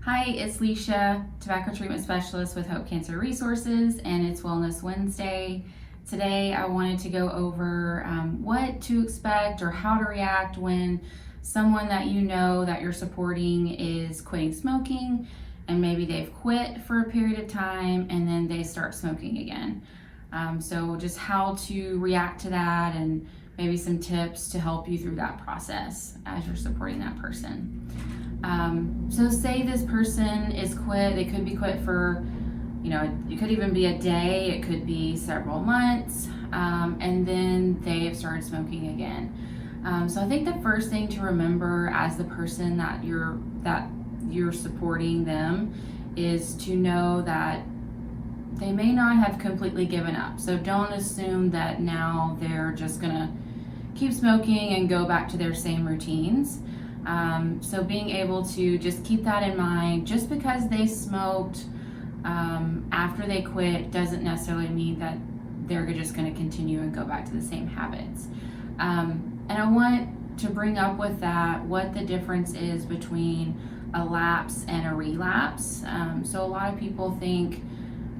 Hi, it's Leisha, tobacco treatment specialist with Hope Cancer Resources, and it's Wellness Wednesday. Today, I wanted to go over what to expect or how to react when someone that you know that you're supporting is quitting smoking, and maybe they've quit for a period of time and then they start smoking again. So, just how to react to that, and maybe some tips to help you through that process as you're supporting that person. So say this person is quit, they could be quit for, it could even be a day, it could be several months, and then they have started smoking again. So I think the first thing to remember as the person that you're supporting them is to know that they may not have completely given up. So don't assume that now they're just gonna keep smoking and go back to their same routines. So being able to just keep that in mind, just because they smoked after they quit doesn't necessarily mean that they're just going to continue and go back to the same habits. And I want to bring up with that what the difference is between a lapse and a relapse. So a lot of people think,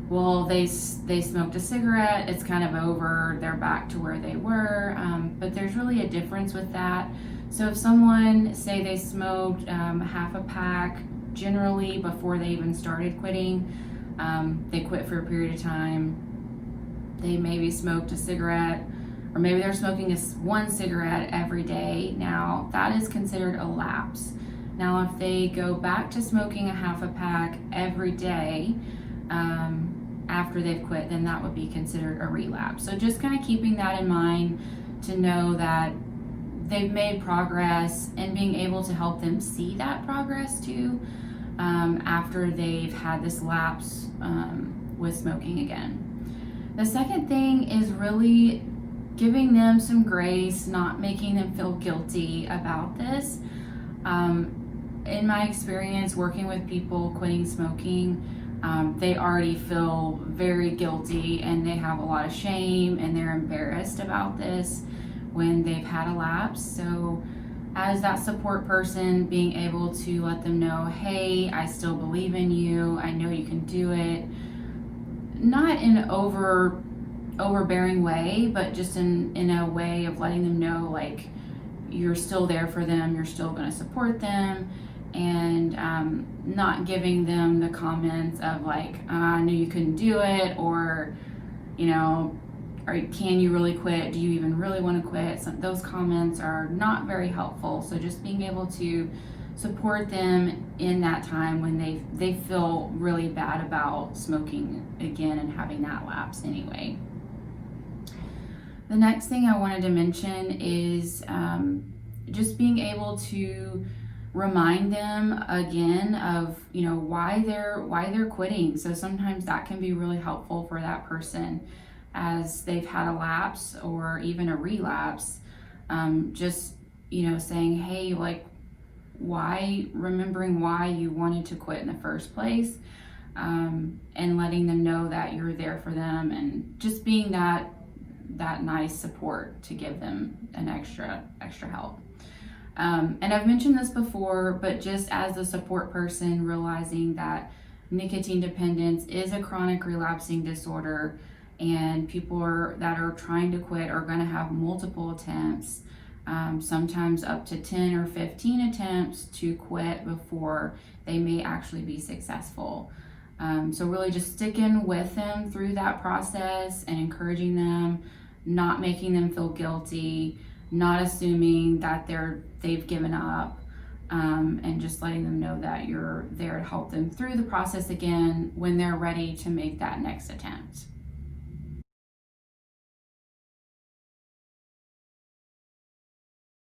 well, they smoked a cigarette, it's kind of over, they're back to where they were, but there's really a difference with that. So if someone, say they smoked half a pack generally before they even started quitting, they quit for a period of time, they maybe smoked a cigarette, or maybe they're smoking one cigarette every day. Now that is considered a lapse. Now if they go back to smoking a half a pack every day after they've quit, then that would be considered a relapse. So just kind of keeping that in mind to know that they've made progress and being able to help them see that progress too after they've had this lapse with smoking again. The second thing is really giving them some grace, not making them feel guilty about this. In my experience working with people quitting smoking, they already feel very guilty and they have a lot of shame and they're embarrassed about this when they've had a lapse. So as that support person, being able to let them know, hey, I still believe in you, I know you can do it, not in an overbearing way, but just in a way of letting them know, like, you're still there for them, you're still going to support them, and not giving them the comments of like, I knew you couldn't do it, or or can you really quit? Do you even really want to quit? Those comments are not very helpful. So just being able to support them in that time when they feel really bad about smoking again and having that lapse anyway. The next thing I wanted to mention is just being able to remind them again of why they're quitting. So sometimes that can be really helpful for that person as they've had a lapse or even a relapse. Just saying, hey, like, remembering why you wanted to quit in the first place, and letting them know that you're there for them, and just being that nice support to give them an extra help. And I've mentioned this before, but just as a support person, realizing that nicotine dependence is a chronic relapsing disorder, and people that are trying to quit are going to have multiple attempts, sometimes up to 10 or 15 attempts to quit before they may actually be successful. So really just sticking with them through that process and encouraging them, not making them feel guilty, not assuming that they've given up, and just letting them know that you're there to help them through the process again when they're ready to make that next attempt.